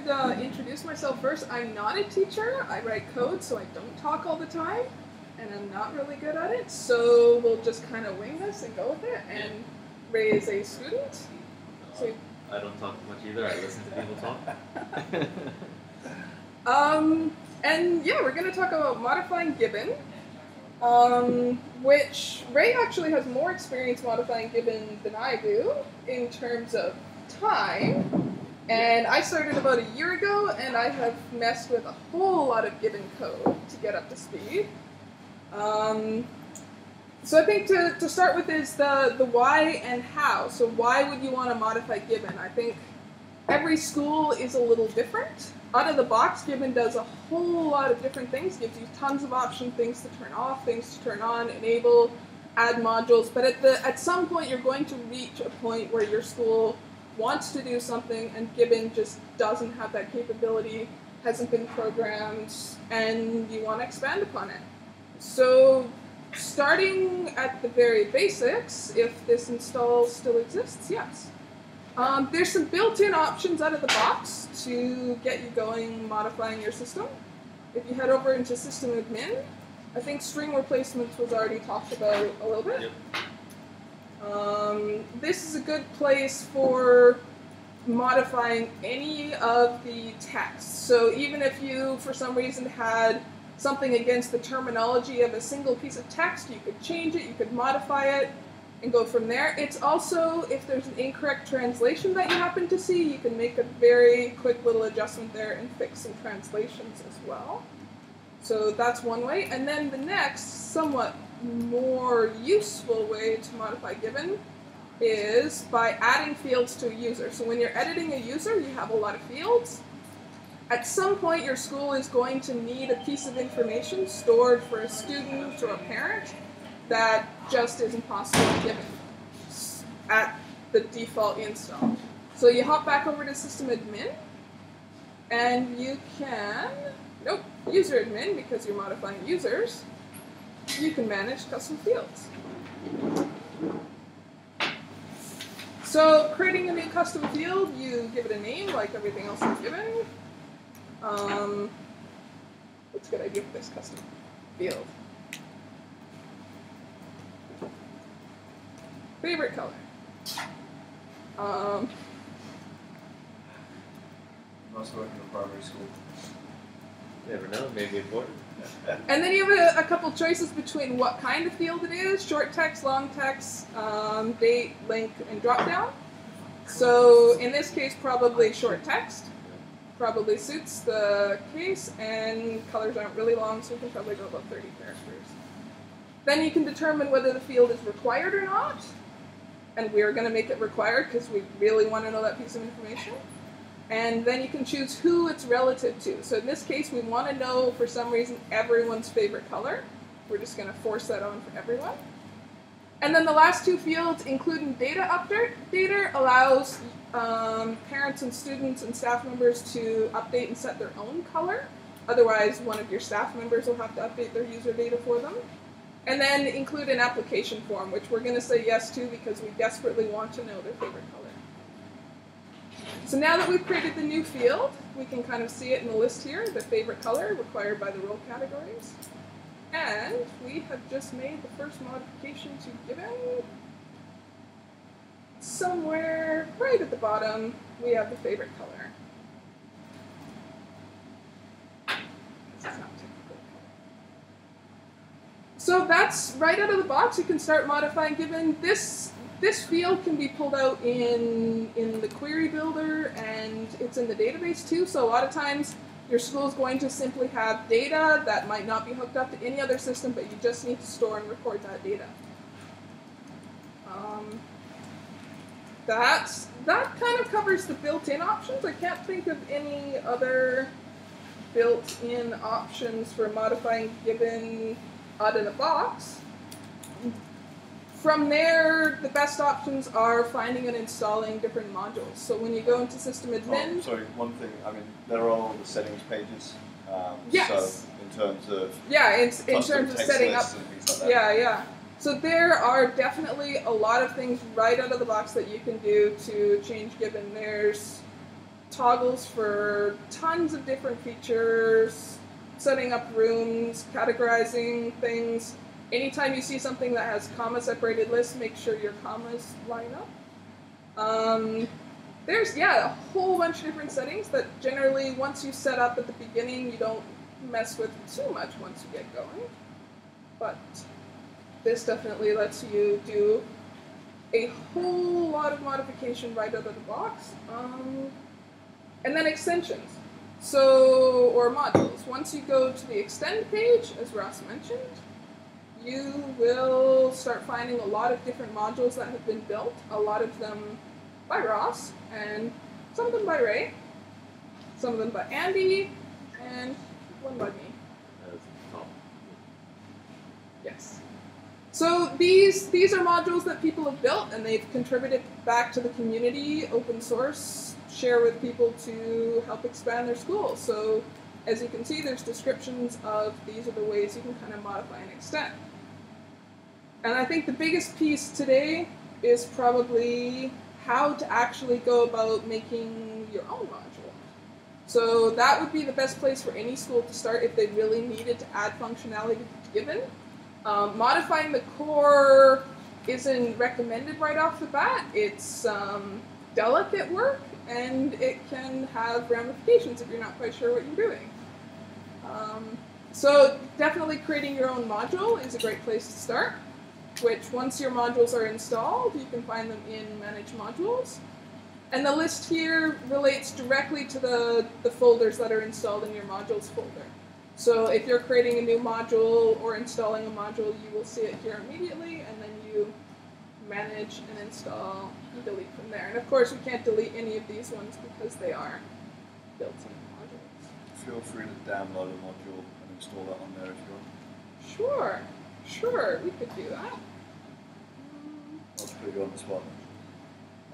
should introduce myself first. I'm not a teacher. I write code, so I don't talk all the time, and I'm not really good at it. So we'll just kind of wing this and go with it, and Ray is a student. So I don't talk much either. I listen to people talk. And yeah, we're going to talk about modifying Gibbon, which Ray actually has more experience modifying Gibbon than I do in terms of time. And I started about a year ago, and I have messed with a whole lot of Gibbon code to get up to speed. So I think to start with is the why and how. So why would you want to modify Gibbon? I think every school is a little different. Out of the box, Gibbon does a whole lot of different things, gives you tons of options, things to turn off, things to turn on, enable, add modules. But at some point, you're going to reach a point where your school wants to do something and Gibbon just doesn't have that capability, hasn't been programmed, and you want to expand upon it. So starting at the very basics, if this install still exists, yes. There's some built-in options out of the box to get you going modifying your system. If you head over into System Admin, I think string replacements was already talked about a little bit. Yep. This is a good place for modifying any of the text. So even if you, for some reason, had something against the terminology of a single piece of text, you could change it, you could modify it, and go from there. It's also, if there's an incorrect translation that you happen to see, you can make a very quick little adjustment there and fix some translations as well. So that's one way. And then the next, somewhat more useful way to modify Gibbon is by adding fields to a user. So when you're editing a user, you have a lot of fields. At some point, your school is going to need a piece of information stored for a student or a parent that just isn't possible in Gibbon at the default install. So you hop back over to System Admin, and you can, User Admin, because you're modifying users, you can manage custom fields. So creating a new custom field, you give it a name like everything else in Gibbon. What's a good idea for this custom field? Favorite color. Must work in a primary school. You never know, maybe important. And then you have a couple choices between what kind of field it is: short text, long text, date, link, and drop down. So in this case, probably short text. Probably suits the case, and colors aren't really long, so we can probably go about 30 characters. Then you can determine whether the field is required or not. And we're going to make it required because we really want to know that piece of information. And then you can choose who it's relative to. So in this case, we want to know, for some reason, everyone's favorite color. We're just going to force that on for everyone. And then the last two fields, including data update. Data allows parents and students and staff members to update and set their own color. Otherwise, one of your staff members will have to update their user data for them. And then include an application form, which we're going to say yes to because we desperately want to know their favorite color. So now that we've created the new field, we can kind of see it in the list here, the favorite color required by the role categories. And we have just made the first modification to Gibbon. Somewhere right at the bottom, we have the favorite color. This is not technical. So that's right out of the box. You can start modifying Gibbon. This field can be pulled out in the query builder, and it's in the database too. So a lot of times your school is going to simply have data that might not be hooked up to any other system, but you just need to store and record that data. That kind of covers the built-in options. I can't think of any other built-in options for modifying Gibbon out of the box. From there, the best options are finding and installing different modules. So when you go into System Admin... Oh, sorry, one thing. I mean, they're all the settings pages. Yes. So in terms of... Yeah, in terms of setting up... And things like that. Yeah. So there are definitely a lot of things right out of the box that you can do to change Gibbon. There's toggles for tons of different features, setting up rooms, categorizing things. Anytime you see something that has comma-separated lists, make sure your commas line up. There's, a whole bunch of different settings that generally, once you set up at the beginning, you don't mess with too much once you get going. But this definitely lets you do a whole lot of modification right out of the box. And then extensions, or modules. Once you go to the extend page, as Ross mentioned, you will start finding a lot of different modules that have been built, a lot of them by Ross, and some of them by Ray, some of them by Andy, and one by me. Yes. So these are modules that people have built, and they've contributed back to the community, open source, share with people to help expand their school. So as you can see, there's descriptions of these are the ways you can kind of modify and extend. And I think the biggest piece today is probably how to actually go about making your own module. So that would be the best place for any school to start if they really needed to add functionality to Gibbon. Modifying the core isn't recommended right off the bat. It's delicate work, and it can have ramifications if you're not quite sure what you're doing. So definitely creating your own module is a great place to start, which once your modules are installed, you can find them in Manage Modules. And the list here relates directly to the folders that are installed in your modules folder. So if you're creating a new module or installing a module, you will see it here immediately, and then you manage and install and delete from there. And of course, we can't delete any of these ones because they are built-in modules. Feel free to download a module and install that on there if you want. Sure, we could do that. I'll put you on the spot.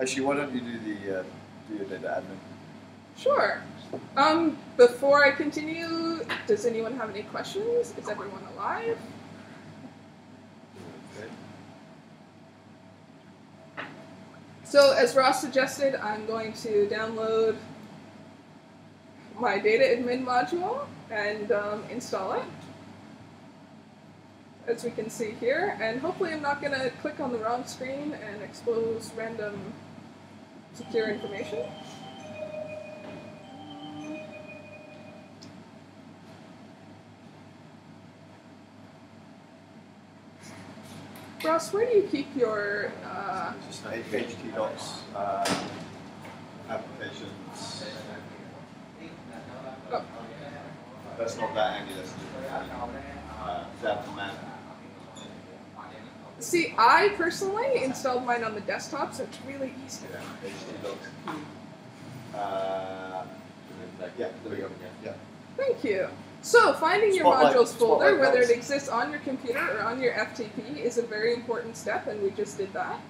Actually, why don't you do your DataAdmin? Sure. Before I continue, does anyone have any questions? Is everyone alive? So, as Ross suggested, I'm going to download my DataAdmin module and install it, as we can see here. And hopefully I'm not going to click on the wrong screen and expose random secure information. Ross, where do you keep your... Just HT docs, applications. Oh. That's not that Andy, that's DataAdmin. See, I personally installed mine on the desktop, so it's really easy. Yeah, HT docs. Yeah, there we go. Yeah. Thank you. So, finding your Spotlight- modules folder, Spotlight whether it helps. exists on your computer or on your FTP, is a very important step, and we just did that.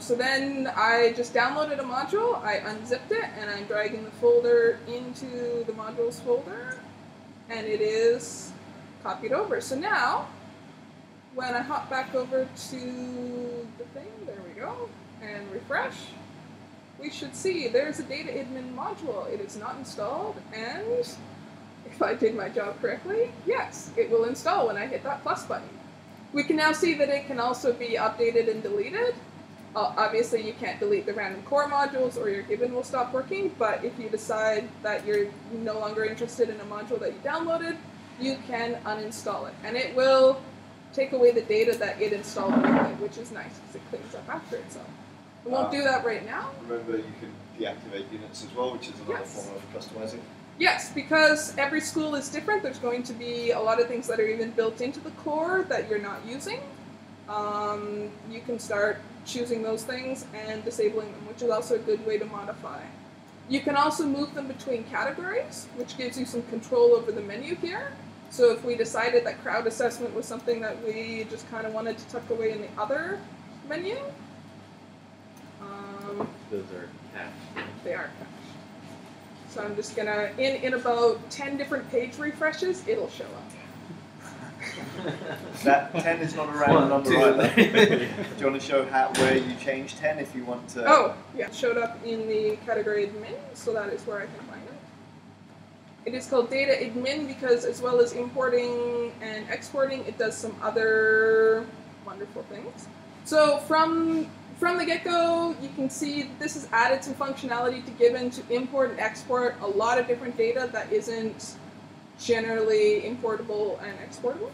So then I just downloaded a module, I unzipped it, and I'm dragging the folder into the modules folder, and it is copied over. So now, when I hop back over to the thing, there we go, and refresh, we should see there's a DataAdmin module. It is not installed, and if I did my job correctly, yes, it will install when I hit that plus button. We can now see that it can also be updated and deleted. Obviously, you can't delete the random core modules or your Gibbon will stop working, but if you decide that you're no longer interested in a module that you downloaded, you can uninstall it. And it will take away the data that it installed anyway, which is nice because it cleans up after itself. We won't do that right now. Remember, you can deactivate units as well, which is another Yes. form of customizing. Yes, because every school is different. There's going to be a lot of things that are even built into the core that you're not using. You can start choosing those things and disabling them, which is also a good way to modify. You can also move them between categories, which gives you some control over the menu here. So if we decided that crowd assessment was something that we just kind of wanted to tuck away in the other menu, Those are cached. they are cached. So I'm just gonna, in about 10 different page refreshes, it'll show up. That 10 is not a random number either. Do you want to show where you change 10 if you want to? Oh, yeah, it showed up in the category admin, so that is where I can find it. It is called DataAdmin because as well as importing and exporting, it does some other wonderful things. So from the get-go, you can see this has added some functionality to Gibbon to import and export a lot of different data that isn't generally importable and exportable.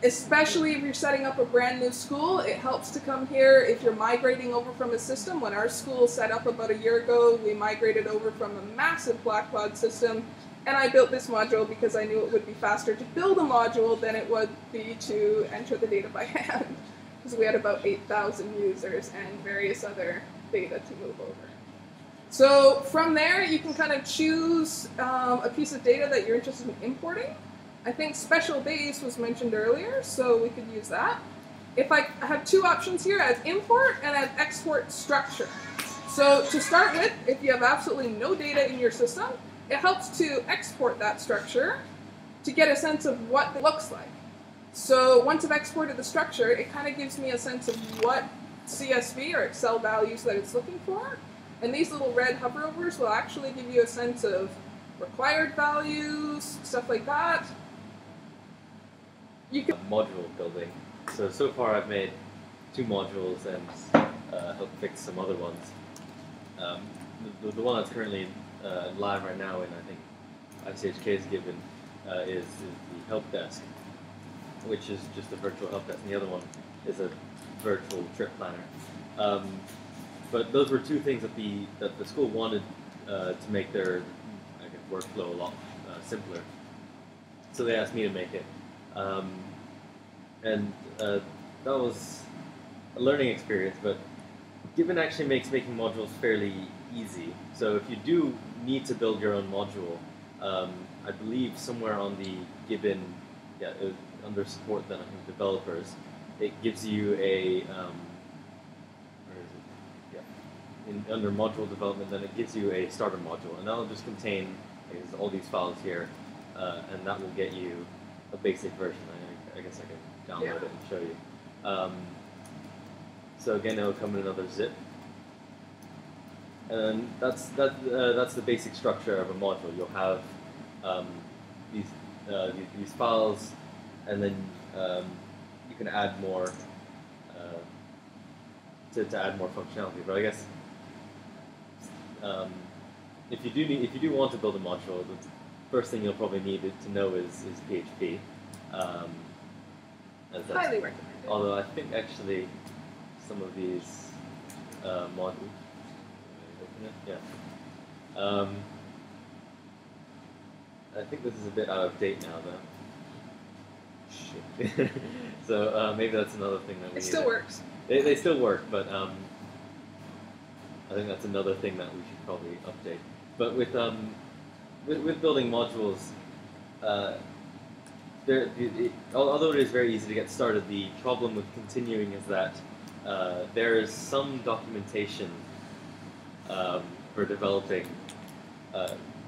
Especially if you're setting up a brand new school, it helps to come here if you're migrating over from a system. When our school set up about a year ago, we migrated over from a massive Blackbaud system, and I built this module because I knew it would be faster to build a module than it would be to enter the data by hand, because we had about 8,000 users and various other data to move over. So from there, you can kind of choose a piece of data that you're interested in importing. I think special days was mentioned earlier, so we could use that. If I have two options here, I have import and I have export structure. So to start with, if you have absolutely no data in your system, it helps to export that structure to get a sense of what it looks like. So once I've exported the structure, it kind of gives me a sense of what CSV or Excel values that it's looking for. And these little red hoverovers will actually give you a sense of required values, stuff like that. You can module building. So far I've made 2 modules and helped fix some other ones. The one that's currently live right now in, I think, ICHK's Gibbon is the help desk, which is just a virtual help desk, and the other one is a virtual trip planner. But those were 2 things that the school wanted to make their workflow a lot simpler. So they asked me to make it. That was a learning experience, but Gibbon actually makes making modules fairly easy. So if you do need to build your own module, I believe somewhere on the Gibbon, under support then I think developers, it gives you a, where is it? Yeah. Under module development, then it gives you a starter module, and that'll just contain all these files here, and that will get you a basic version. I guess I can download it and show you. So again, it'll come in another zip, and that's the basic structure of a module. You'll have these files, and then you can add more to add more functionality. But I guess if you do want to build a module, the first thing you'll probably need to know is PHP. highly recommend it. Although I think actually some of these modules, I think this is a bit out of date now though. Shit. So maybe that's another thing that we It still works. They still work, but I think that's another thing that we should probably update. But with building modules, although it is very easy to get started, the problem with continuing is that there is some documentation for developing,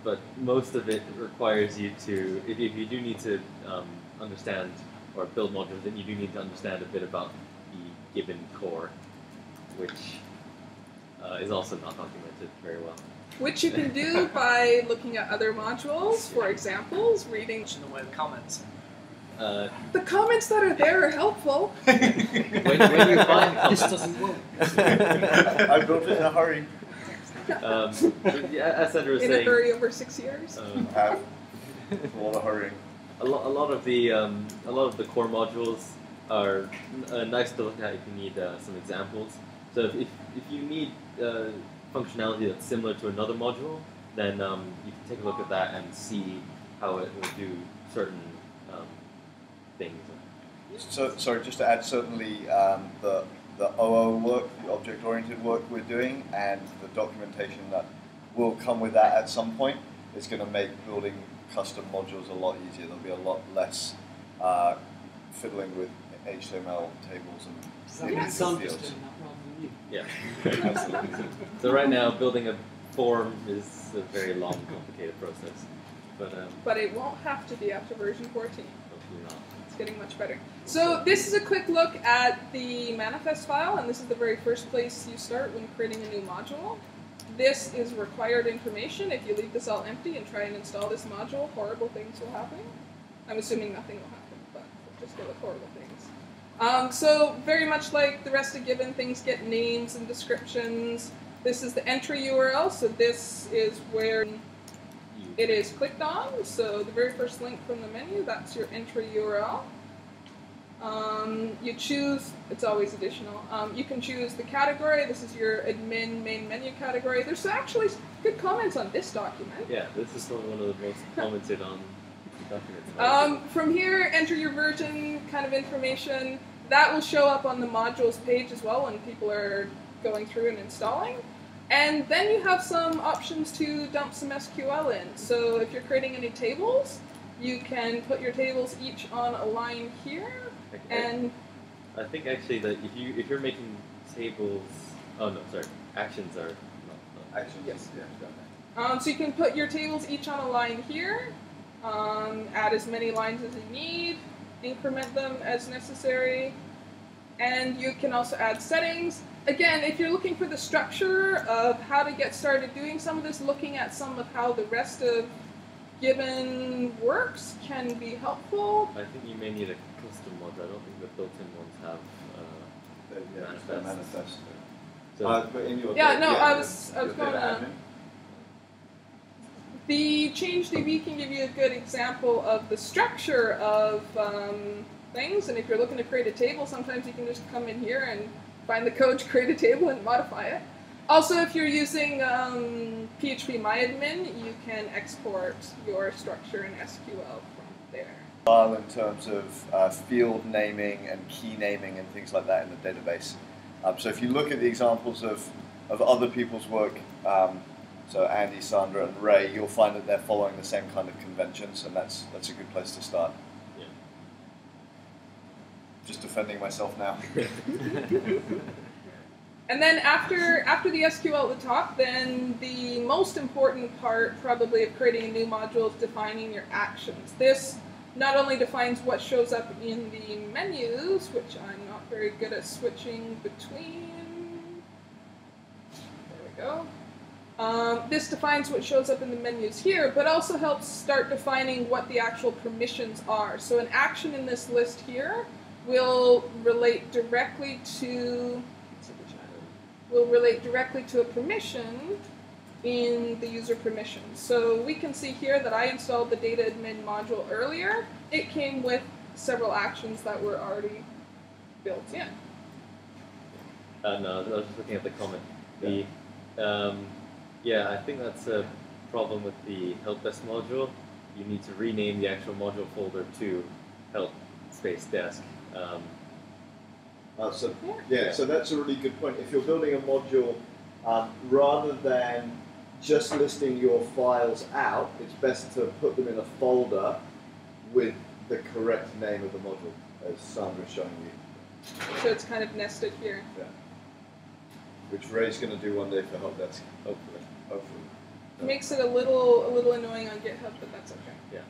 but most of it requires you to, if you do need to understand or build modules, then you do need to understand a bit about the Gibbon core, which is also not documented very well. Which you can do by looking at other modules, for examples, reading. In the way of comments. The comments that are there are helpful. When you find This comments, doesn't work. I built it in a hurry. as Sandra was In saying, a hurry over 6 years. I have a lot of hurrying. a lot of the core modules are nice to look at if you need some examples. So if you need functionality that's similar to another module, then you can take a look at that and see how it will do certain things. So, sorry, just to add, certainly the OO work, the object-oriented work we're doing, and the documentation that will come with that at some point is going to make building custom modules a lot easier. There'll be a lot less fiddling with HTML tables and fields. Yeah, absolutely. So right now, building a form is a very long, complicated process. but it won't have to be after version 14. hopefully not. It's getting much better. So this is a quick look at the manifest file, and this is the very first place you start when creating a new module. This is required information. If you leave this all empty and try and install this module, horrible things will happen. I'm assuming nothing will happen, but we'll just go with horrible things. So very much like the rest of Gibbon, things get names and descriptions. This is the entry URL, so this is where it is clicked on. So the very first link from the menu, that's your entry URL. You choose, it's always additional, you can choose the category. This is your admin main menu category. There's actually good comments on this document. Yeah, this is one of the most commented on documents. From here, enter your version kind of information. That will show up on the modules page as well when people are going through and installing. And then you have some options to dump some SQL in. So if you're creating any tables, you can put your tables each on a line here. And I think actually that if you're making tables, oh no, sorry, actions are not Actions. Yes. Yeah. So you can put your tables each on a line here, add as many lines as you need, increment them as necessary, and you can also add settings. Again, if you're looking for the structure of how to get started doing some of this, looking at some of how the rest of Gibbon works can be helpful. I think you may need a custom mod. I don't think the built-in ones have The manifest. So, But in your I was your going data to. admin. The ChangeDB can give you a good example of the structure of things, and if you're looking to create a table, sometimes you can just come in here and find the code to create a table and modify it. Also, if you're using PHP MyAdmin, you can export your structure in SQL from there. In terms of field naming and key naming and things like that in the database. So if you look at the examples of other people's work, so Andy, Sandra, and Ray, you'll find that they're following the same kind of conventions, and that's a good place to start. yeah. Just defending myself now. And then after the SQL at the top, then the most important part probably of creating a new module is defining your actions. This not only defines what shows up in the menus, which I'm not very good at switching between. There we go. This defines what shows up in the menus here, but also helps start defining what the actual permissions are. So an action in this list here will relate directly to a permission in the user permissions. So we can see here that I installed the DataAdmin module earlier. It came with several actions that were already built in. No, I was just looking at the comment. Yeah, I think that's a problem with the help desk module. You need to rename the actual module folder to help space desk. So that's a really good point. If you're building a module, rather than just listing your files out, it's best to put them in a folder with the correct name of the module, as Sandra's showing you. So it's kind of nested here. Yeah. Which Ray's going to do one day for help desk, hopefully. It makes it a little annoying on GitHub, but that's okay. Yeah.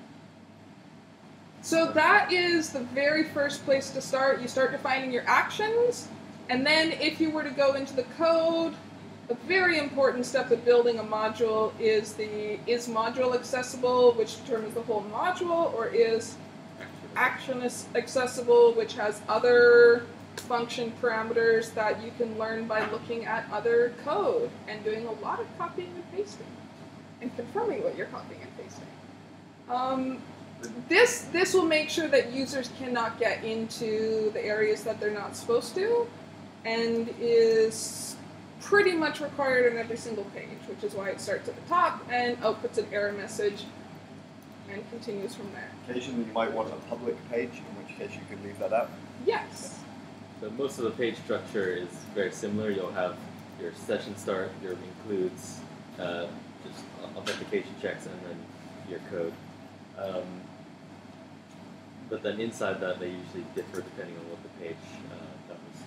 So that is the very first place to start. You start defining your actions, and then if you were to go into the code, a very important step of building a module is is module accessible, which determines the whole module, or is action accessible, which has other function parameters that you can learn by looking at other code and doing a lot of copying and pasting and confirming what you're copying and pasting. This will make sure that users cannot get into the areas that they're not supposed to, and is pretty much required on every single page, which is why it starts at the top and outputs an error message and continues from there. Occasionally you might want a public page, in which case you can leave that out. Yes. So most of the page structure is very similar. You'll have your session start, your includes, just authentication checks, and then your code. But then inside that, they usually differ depending on what the page covers.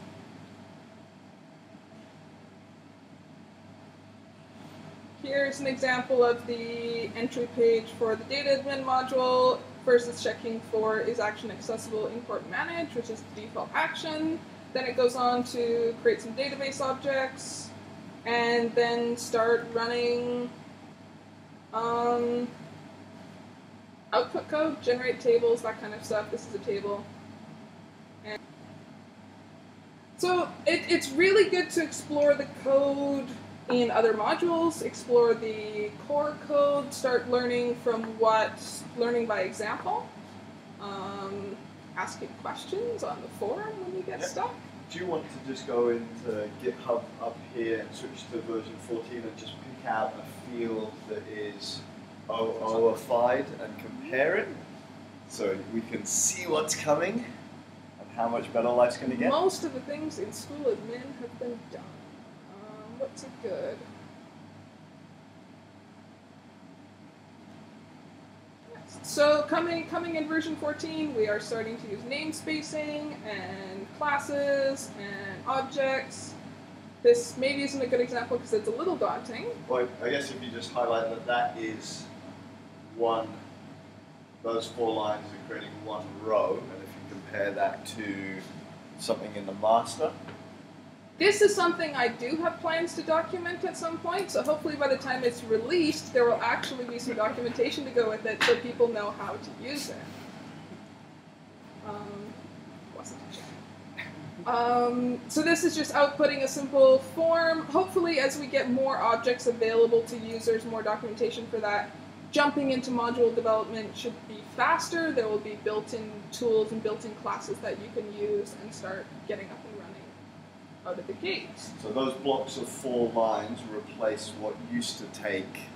Here's an example of the entry page for the DataAdmin module. First it's checking for is action accessible, import manage, which is the default action. Then it goes on to create some database objects, and then start running output code, generate tables, that kind of stuff. This is a table. And so it's really good to explore the code in other modules, explore the core code, start learning from learning by example, asking questions on the forum when you get stuck. Do you want to just go into GitHub up here and switch to version 14 and just pick out a field that is OOified and compare it so we can see what's coming and how much better life's going to get? Most of the things in school admin have been done. What's a good? So coming in version 14, we are starting to use namespacing and classes and objects. This maybe isn't a good example because it's a little daunting. Well, I guess if you just highlight that that is those 4 lines are creating one row, and if you compare that to something in the master. This is something I do have plans to document at some point, so hopefully by the time it's released, there will actually be some documentation to go with it so people know how to use it. So this is just outputting a simple form. Hopefully as we get more objects available to users, more documentation for that, jumping into module development should be faster. There will be built-in tools and built-in classes that you can use and start getting up and running out of the gate. So those blocks of 4 lines replace what used to take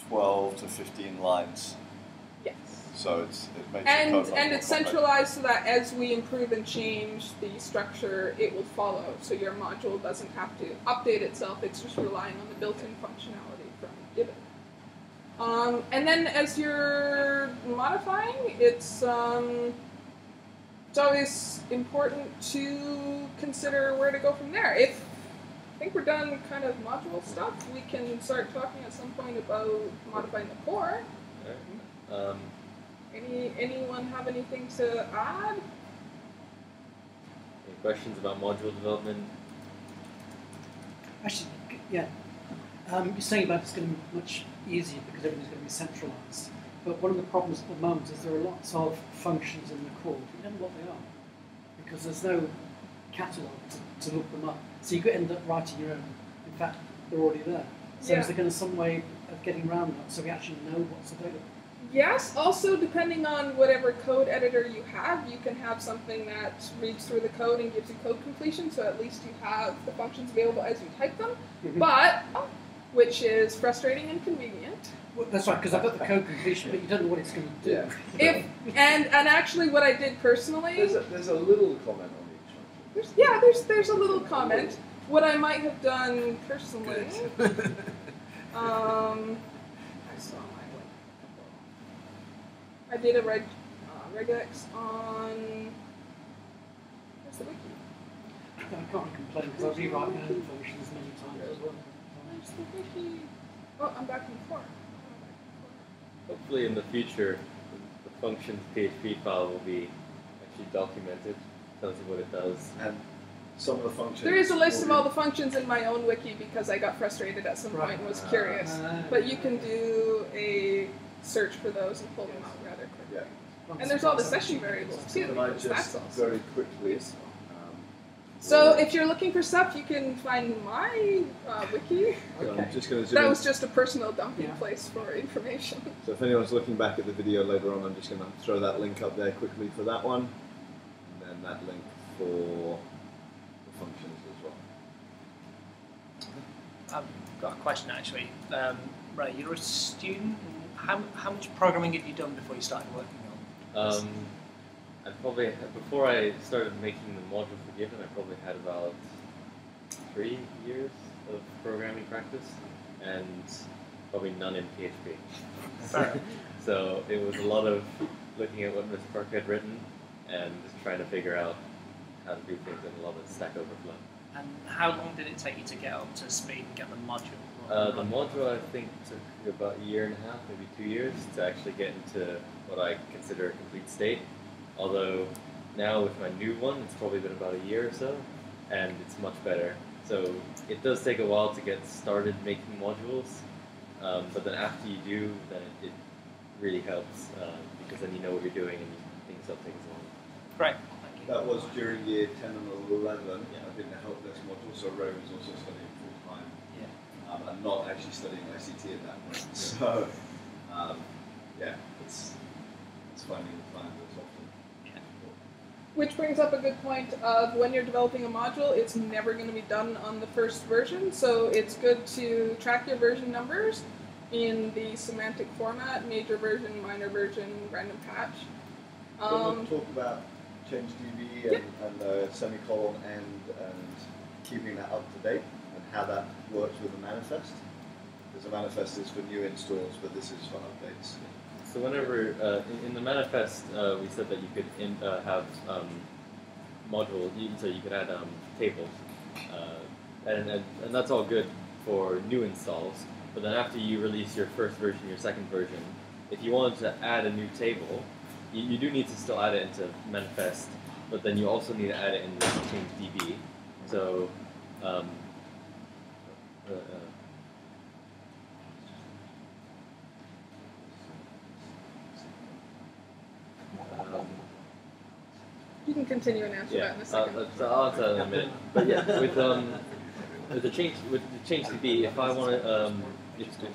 12 to 15 lines. Yes. So it makes and the code and it's complex. centralized so that as we improve and change the structure, it will follow. So your module doesn't have to update itself. It's just relying on the built-in functionality from Gibbon. And then as you're modifying, it's always important to consider where to go from there. If I think we're done kind of module stuff, we can start talking at some point about modifying the core. Anyone have anything to add? Any questions about module development? Actually, yeah. You're saying about it's going to be much easier because everything's going to be centralized. But one of the problems at the moment is there are lots of functions in the core. You don't know what they are because there's no catalog to look them up. So you could end up writing your own. In fact, they're already there. So is there going to be some way of getting around that so we actually know what's available? Yes, also depending on whatever code editor you have, you can have something that reads through the code and gives you code completion, so at least you have the functions available as you type them, but, which is frustrating and convenient. Well, that's right, because I've got the code completion, but you don't know what it's going to do. Yeah. And actually what I did personally... There's a little comment on each one. There's a little comment. What I might have done personally... I saw I did a regex on... Where's the wiki? I can't complain because I rewrite my own functions many times as well. Where's the wiki? Oh, I'm back in the core. Hopefully in the future, the functions PHP file will be actually documented, tells you what it does. And some of the functions... There is a list of all the functions in my own wiki because I got frustrated at some point and was curious. But you can do a search for those and pull them out rather quickly. Yeah. And there's all the session variables too. Can I That's just also very quickly... So if you're looking for stuff, you can find my wiki. Okay. I'm just going to zoom That in. was just a personal dumping place for information. So if anyone's looking back at the video later on, I'm just going to throw that link up there quickly for that one, and then that link for the functions as well. I've got a question actually. Right, you're a student. How much programming have you done before you started working on? I probably had, before I started making the module for Gibbon, I probably had about 3 years of programming practice, and probably none in PHP. So it was a lot of looking at what Mr. Park had written and just trying to figure out how to do things in a lot of Stack Overflow. And how long did it take you to get up to speed and get the module The module, I think, took about a year and a half, maybe 2 years, to actually get into what I consider a complete state. Although now with my new one, it's probably been about a year or so, and it's much better. So it does take a while to get started making modules, but then after you do, then it really helps, because then you know what you're doing and things don't take as long. Great. Thank you. That was during year 10 and 11. I did the help desk module, so Ray was also studying full time. Yeah. And not actually studying ICT at that point. So, yeah, it's finding the time that's often. Yeah. Which brings up a good point of when you're developing a module, it's never going to be done on the first version, so it's good to track your version numbers in the semantic format, major version, minor version, random patch. We'll talk about ChangeDB and semicolon and keeping that up to date and how that works with the manifest. Because the manifest is for new installs, but this is for updates. So whenever, in the manifest, we said that you could have module, so you could add tables, and that's all good for new installs. But then after you release your first version, your second version, if you wanted to add a new table, you do need to still add it into manifest, but then you also need to add it in ChangeDB. So You can continue and answer that in a second. I'll answer that in a minute. But yeah, with the ChangeDB, if I want to,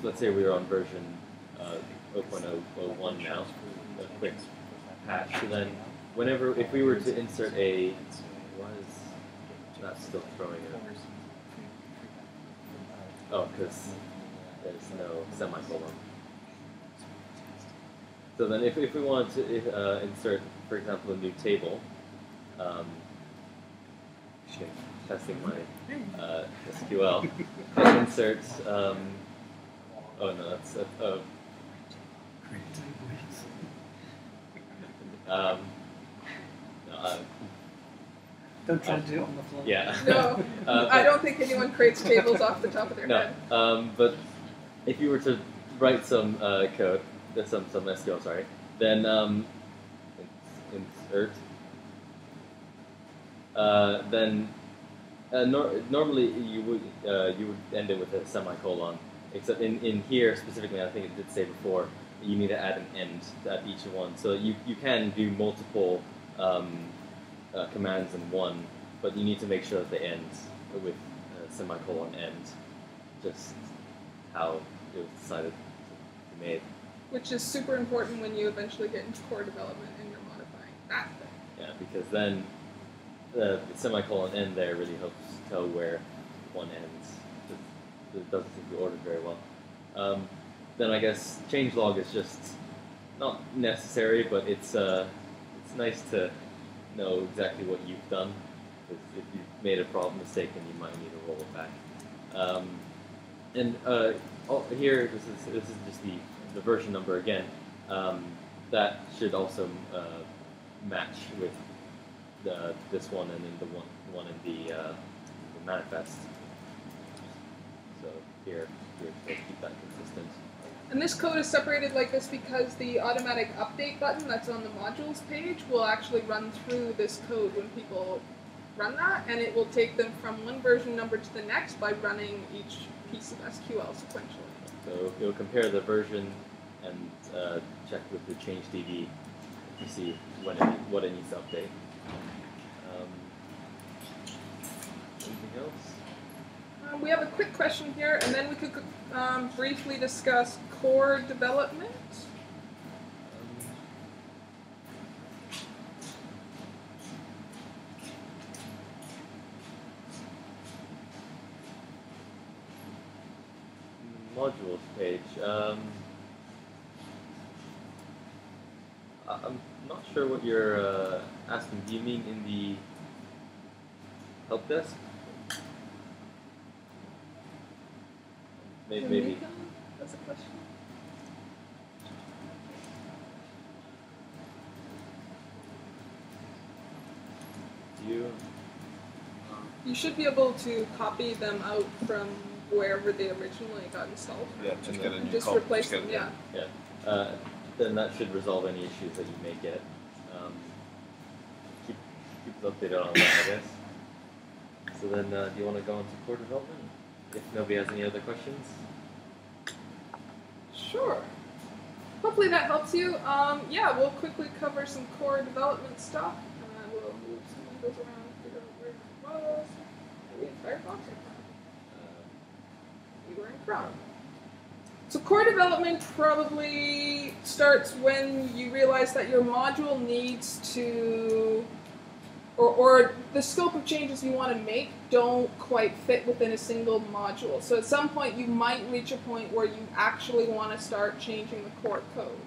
let's say we were on version 0.001 now, a quick patch. So then, if we were to insert why is that still throwing it? Oh, because there's no semicolon. So then, if we wanted to insert, for example, a new table. Testing my SQL. And insert. Oh no, that's. No, Don't try and do it on the fly. yeah. No, I don't think anyone creates tables off the top of their head. But if you were to write some code, some SQL, sorry, then insert. Then normally you would end it with a semicolon. Except in here specifically, I think it did say before, you need to add an end at each one. So you can do multiple commands in one, but you need to make sure that they end with semicolon end. Just how it was decided to be made. Which is super important when you eventually get into core development and you're modifying that thing. Yeah, because then the semicolon end there really helps tell where one ends. It doesn't seem to be ordered very well. Then I guess changelog is just not necessary, but it's nice to know exactly what you've done. Because if you've made a problem mistake, then you might need to roll it back. Here, this is just the version number again. That should also match with this one and then the one in the manifest. So here we're supposed to keep that consistent. And this code is separated like this because the automatic update button that's on the modules page will actually run through this code when people run that, and it will take them from one version number to the next by running each piece of SQL sequentially. So you'll compare the version and check with the ChangeDB to see what it needs to update. Anything else? We have a quick question here, and then we could briefly discuss core development. Modules page. I'm not sure what you're asking. Do you mean in the help desk? Maybe. That's a question. Do you? You should be able to copy them out from wherever they originally got installed. Yeah, just get a And new just copy. replace Just them, get yeah. Yeah. Then that should resolve any issues that you may get. Keep us updated on that, I guess. So then, do you want to go on to core development? If nobody has any other questions? Sure. Hopefully that helps you. Yeah, we'll quickly cover some core development stuff. We'll move some windows around, figure out where it was. Maybe in Firefox or Chrome. We were in Chrome. So core development probably starts when you realize that your module needs to, or the scope of changes you want to make don't quite fit within a single module. So at some point you might reach a point where you actually want to start changing the core code.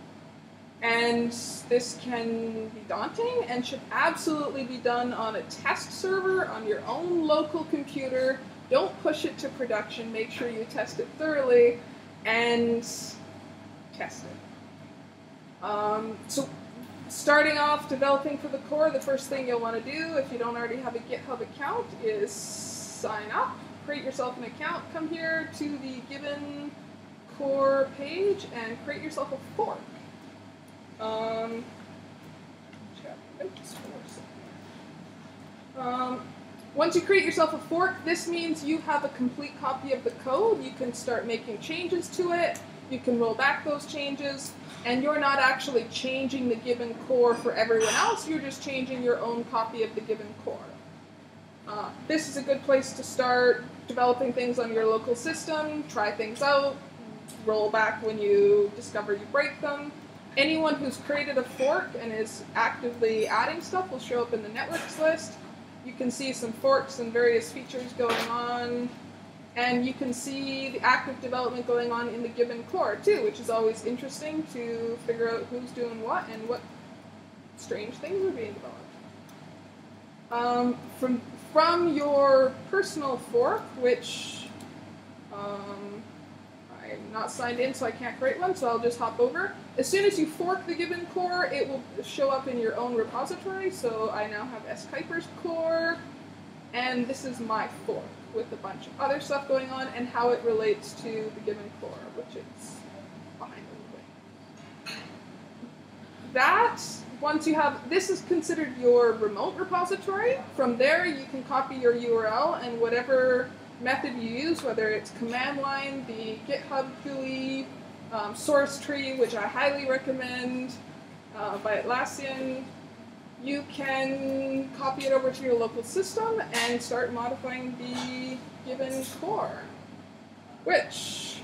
And this can be daunting and should absolutely be done on a test server on your own local computer. Don't push it to production. Make sure you test it thoroughly and test it. So starting off developing for the core, the first thing you'll want to do, if you don't already have a GitHub account, is sign up, create yourself an account, come here to the Gibbon core page and create yourself a fork. Once you create yourself a fork, this means you have a complete copy of the code. You can start making changes to it. You can roll back those changes, and you're not actually changing the Gibbon core for everyone else. You're just changing your own copy of the Gibbon core. This is a good place to start developing things on your local system, try things out, roll back when you discover you break them. Anyone who's created a fork and is actively adding stuff will show up in the networks list. You can see some forks and various features going on, and you can see the active development going on in the Gibbon core too, which is always interesting to figure out who's doing what and what strange things are being developed. From your personal fork, which I'm not signed in, so I can't create one, so I'll just hop over. As soon as you fork the Gibbon core, it will show up in your own repository. So I now have S. Kuiper's core, and this is my fork with a bunch of other stuff going on and how it relates to the Gibbon core, which is behind the way. That, once you have, this is considered your remote repository. From there, you can copy your URL and whatever method you use, whether it's command line, the GitHub GUI, source tree, which I highly recommend, by Atlassian, you can copy it over to your local system and start modifying the Gibbon core. Which,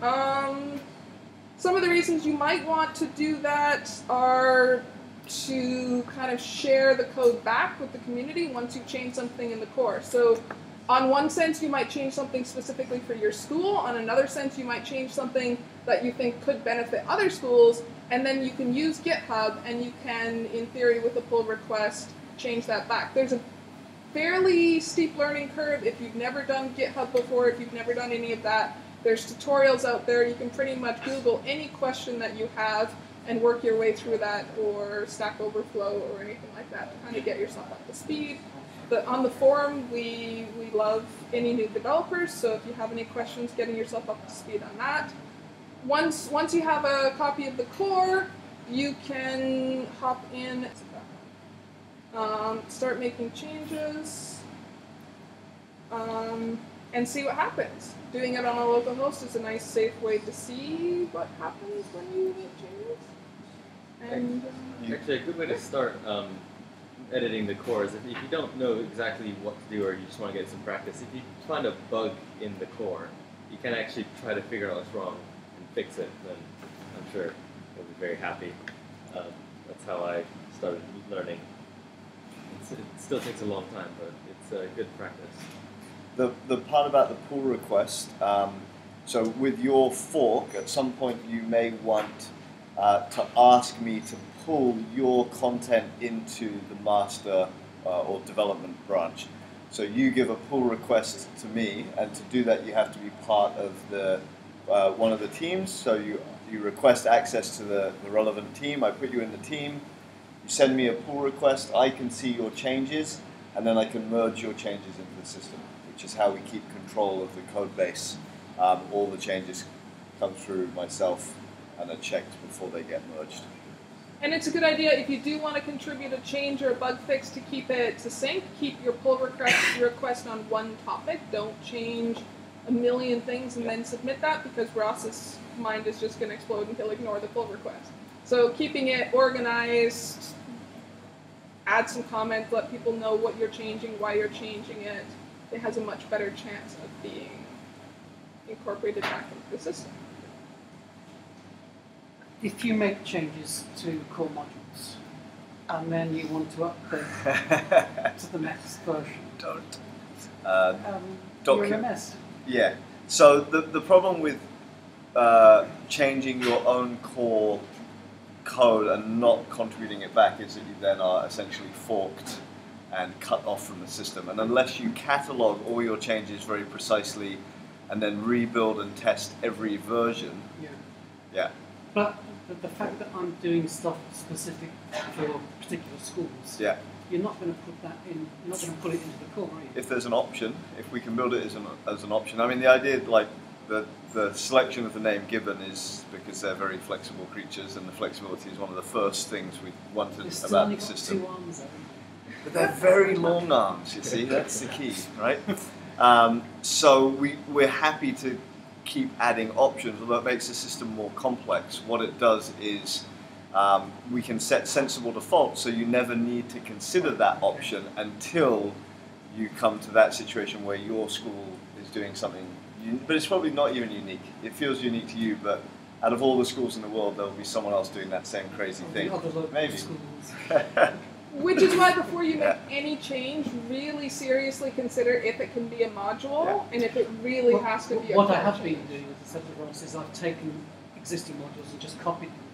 some of the reasons you might want to do that are to kind of share the code back with the community once you change something in the core. So on one sense, you might change something specifically for your school. On another sense, you might change something that you think could benefit other schools. And then you can use GitHub, and you can, in theory, with a pull request, change that back. There's a fairly steep learning curve if you've never done GitHub before, if you've never done any of that. There's tutorials out there. You can pretty much Google any question that you have and work your way through that, or Stack Overflow, or anything like that to kind of get yourself up to speed. But on the forum, we love any new developers, so if you have any questions, getting yourself up to speed on that. Once you have a copy of the core, you can hop in, start making changes, and see what happens. Doing it on a local host is a nice, safe way to see what happens when you make changes. And actually, a good way to start editing the core is if you don't know exactly what to do, or you just want to get some practice, if you find a bug in the core, you can actually try to figure out what's wrong and fix it, then I'm sure you'll be very happy. That's how I started learning. It still takes a long time, but it's a good practice. The part about the pull request, so with your fork, at some point you may want to ask me to pull your content into the master or development branch. So you give a pull request to me, and to do that you have to be part of the one of the teams. So you request access to the relevant team. I put you in the team. You send me a pull request. I can see your changes, and then I can merge your changes into the system, which which is how we keep control of the code base. All the changes come through myself and are checked before they get merged. And it's a good idea if you do want to contribute a change or a bug fix to keep it succinct, keep your pull request on one topic. Don't change a million things and then submit that, because Ross's mind is just going to explode and he'll ignore the pull request. So keeping it organized, add some comments, let people know what you're changing, why you're changing it. It has a much better chance of being incorporated back into the system. If you make changes to core modules and then you want to update to the next version, Don't. you're in a mess. Yeah. So the problem with changing your own core code and not contributing it back is that you then are essentially forked and cut off from the system. And unless you catalog all your changes very precisely and then rebuild and test every version, yeah. But the fact that I'm doing stuff specific for particular schools, you're not going to put that in. You're not going to put it into the core, are you? If there's an option, if we can build it as an option. I mean, the idea, like the selection of the name Gibbon, is because they're very flexible creatures, and the flexibility is one of the first things we wanted about the system. Two arms, haven't you? But they're very long arms. You see, that's the key, right? So we're happy to keep adding options, although it makes the system more complex. What it does is we can set sensible defaults, so you never need to consider that option until you come to that situation where your school is doing something. But it's probably not even unique. It feels unique to you, but out of all the schools in the world, there will be someone else doing that same crazy thing. Maybe. Which is why before you make any change, really seriously consider if it can be a module and if it really has to be a What I core have change. been doing with the set of roles is I've taken existing modules and just copied them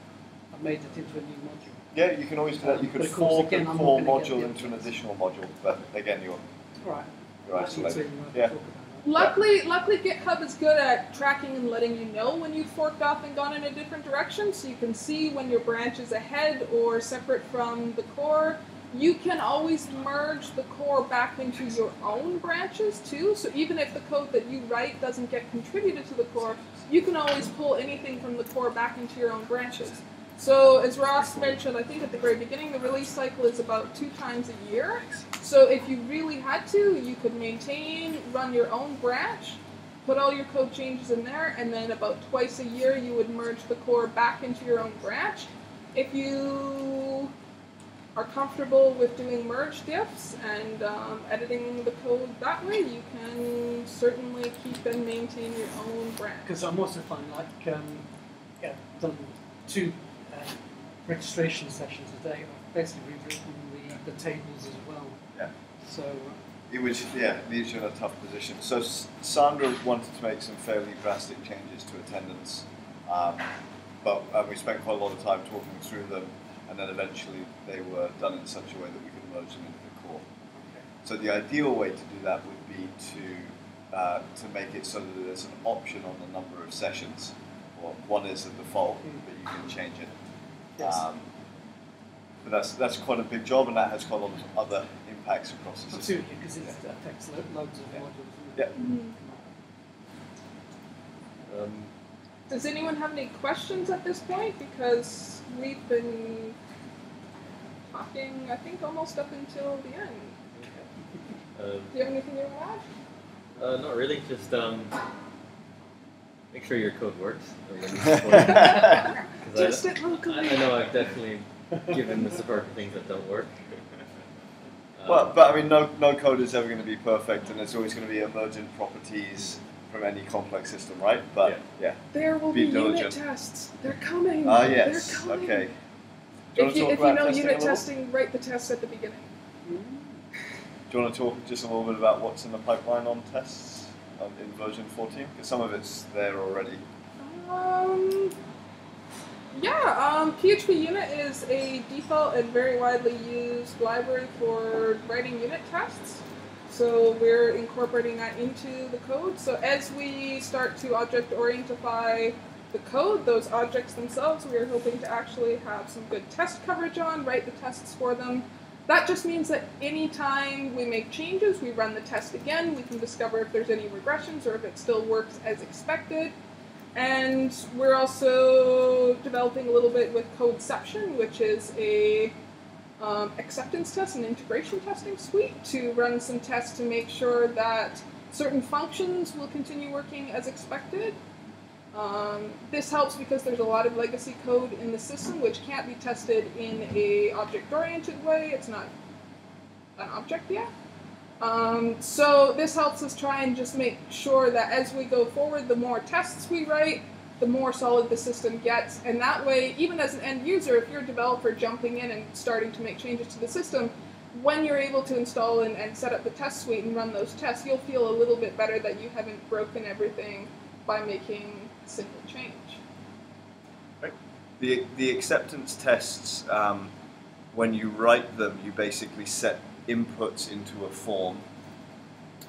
and made it into a new module. Yeah, you can always do that. You could But of course, fork again, a I'm core not gonna module get into an additional module, but again, you're Right. isolated. Yeah. Yeah. Luckily, GitHub is good at tracking and letting you know when you've forked off and gone in a different direction, so you can see when your branch is ahead or separate from the core. You can always merge the core back into your own branches too, so even if the code that you write doesn't get contributed to the core, you can always pull anything from the core back into your own branches. So as Ross mentioned, I think at the very beginning, the release cycle is about 2 times a year. So if you really had to, you could maintain, run your own branch, put all your code changes in there, and then about twice a year you would merge the core back into your own branch. If you are comfortable with doing merge diffs and editing the code that way, you can certainly keep and maintain your own branch. Because I'm also finding, like, done 2 registration sessions a day. I've basically rewritten the tables as well. Yeah. So. It was, leaves you in a tough position. So Sandra wanted to make some fairly drastic changes to attendance, but we spent quite a lot of time talking through them, and then eventually they were done in such a way that we could merge them into the core. Okay. So the ideal way to do that would be to make it so that there's an option on the number of sessions. Well, one is the default, but you can change it. Yes. But that's quite a big job, and that has quite a lot of other impacts across the system. Absolutely, because it affects loads of modules. Yeah. Does anyone have any questions at this point? Because we've been talking, I think, almost up until the end. Do you have anything you want to add? Not really, just make sure your code works. Test it locally. I know I've definitely given the support for things that don't work. Well, but I mean, no code is ever going to be perfect, and there's always going to be emergent properties from any complex system, right? But yeah. There will be unit tests. They're coming. They're coming. Okay. If you know unit testing, write the tests at the beginning. Do you want to talk just a little bit about what's in the pipeline on tests in version 14? Because some of it's there already. PHP Unit is a default and very widely used library for writing unit tests. So we're incorporating that into the code. So as we start to object-orientify the code, those objects themselves, we are hoping to actually have some good test coverage on, write the tests for them. That just means that anytime we make changes, we run the test again, we can discover if there's any regressions or if it still works as expected. And we're also developing a little bit with Codeception, which is a acceptance test and integration testing suite to run some tests to make sure that certain functions will continue working as expected. This helps because there's a lot of legacy code in the system which can't be tested in a object-oriented way. It's not an object yet. So this helps us try and just make sure that as we go forward, the more tests we write, the more solid the system gets. And that way, even as an end user, if you're a developer jumping in and starting to make changes to the system, when you're able to install and set up the test suite and run those tests, you'll feel a little bit better that you haven't broken everything by making a single change. Right. The acceptance tests, when you write them, you basically set inputs into a form,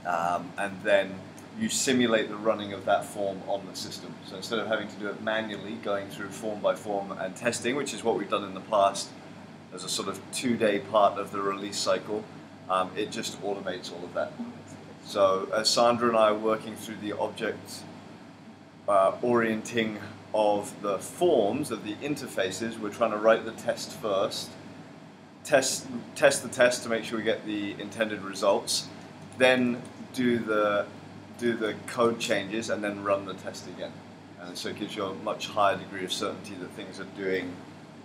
and then you simulate the running of that form on the system. So instead of having to do it manually, going through form by form and testing, which is what we've done in the past as a sort of 2-day part of the release cycle, it just automates all of that. So as Sandra and I are working through the object orienting of the forms, of the interfaces, we're trying to write the test first, test the test to make sure we get the intended results, then do the code changes, and then run the test again. And so it gives you a much higher degree of certainty that things are doing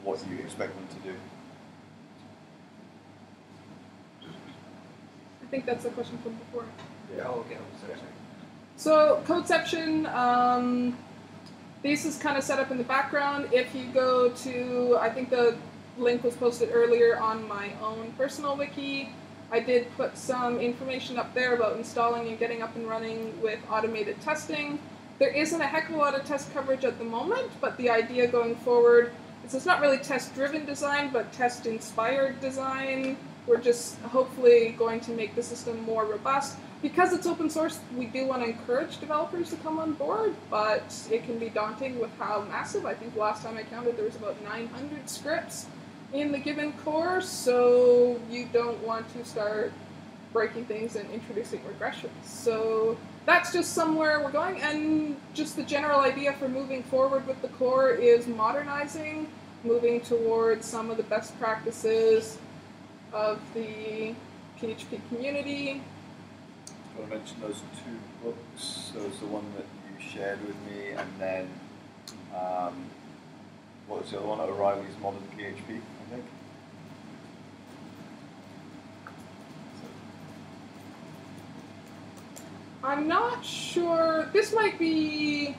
what you expect them to do. I think that's the question from before. Yeah. Oh, okay. Sorry. So Codeception, this is kind of set up in the background. If you go to, I think the link was posted earlier on my own personal wiki. I did put some information up there about installing and getting up and running with automated testing. There isn't a heck of a lot of test coverage at the moment, but the idea going forward is it's not really test-driven design, but test-inspired design. We're just hopefully going to make the system more robust. Because it's open source, we do want to encourage developers to come on board, but it can be daunting with how massive. I think last time I counted there was about 900 scripts in the Gibbon core, so you don't want to start breaking things and introducing regressions. So that's just somewhere we're going, and just the general idea for moving forward with the core is modernizing, moving towards some of the best practices of the PHP community. I want to mention those 2 books. There was the one that you shared with me, and then what was the other one? O'Reilly's Modern PHP, I think. I'm not sure. This might be,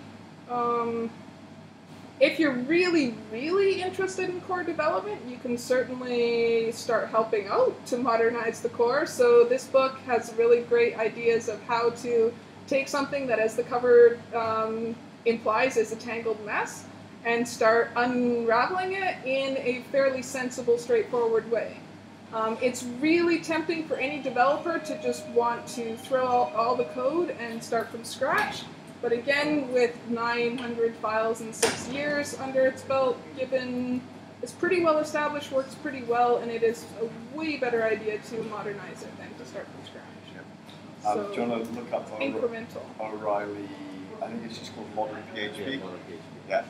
if you're really, really interested in core development, you can certainly start helping out to modernize the core. So this book has really great ideas of how to take something that, as the cover implies, is a tangled mess, and start unraveling it in a fairly sensible, straightforward way. It's really tempting for any developer to just want to throw out all the code and start from scratch. But again, with 900 files in 6 years under its belt, Gibbon is pretty well established, works pretty well, and it is a way better idea to modernize it than to start from scratch. Yeah. So, do you want to look up incremental. O'Reilly? I think it's just called Modern PHP. Yeah, Modern PHP. Yeah.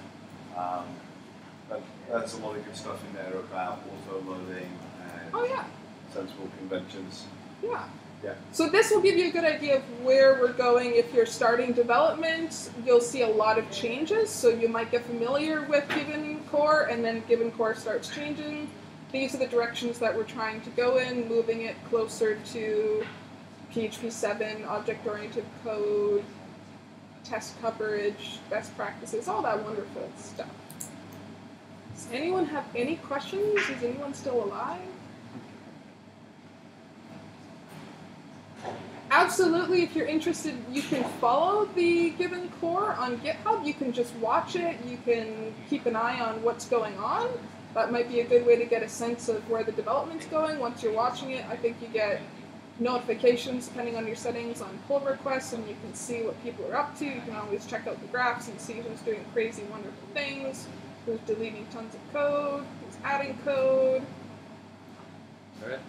But there's a lot of good stuff in there about auto-loading and Oh yeah, sensible conventions. yeah. Yeah. So this will give you a good idea of where we're going. If you're starting development, you'll see a lot of changes. So you might get familiar with Gibbon core, and then Gibbon core starts changing. These are the directions that we're trying to go in, moving it closer to PHP 7, object-oriented code, test coverage, best practices, all that wonderful stuff. Does anyone have any questions? Is anyone still alive? Absolutely, if you're interested, you can follow the Gibbon core on GitHub. You can just watch it. You can keep an eye on what's going on. That might be a good way to get a sense of where the development's going. Once you're watching it, I think you get notifications depending on your settings on pull requests, and you can see what people are up to. You can always check out the graphs and see who's doing crazy, wonderful things, who's deleting tons of code, who's adding code. All right.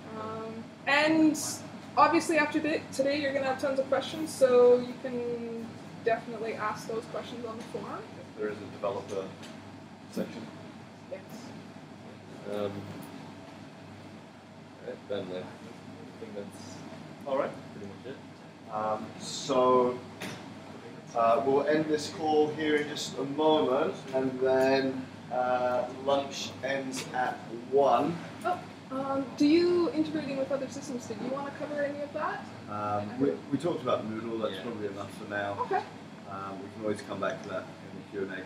And obviously after today you're going to have tons of questions, so you can definitely ask those questions on the forum. If there is a developer section. Yes. All right, Ben, I think that's All right. pretty much it. So we'll end this call here in just a moment, and then lunch ends at 1. Do you integrating with other systems? Did you want to cover any of that? We talked about Moodle. That's Yeah. probably enough for now. Okay. We can always come back to that in the Q&A.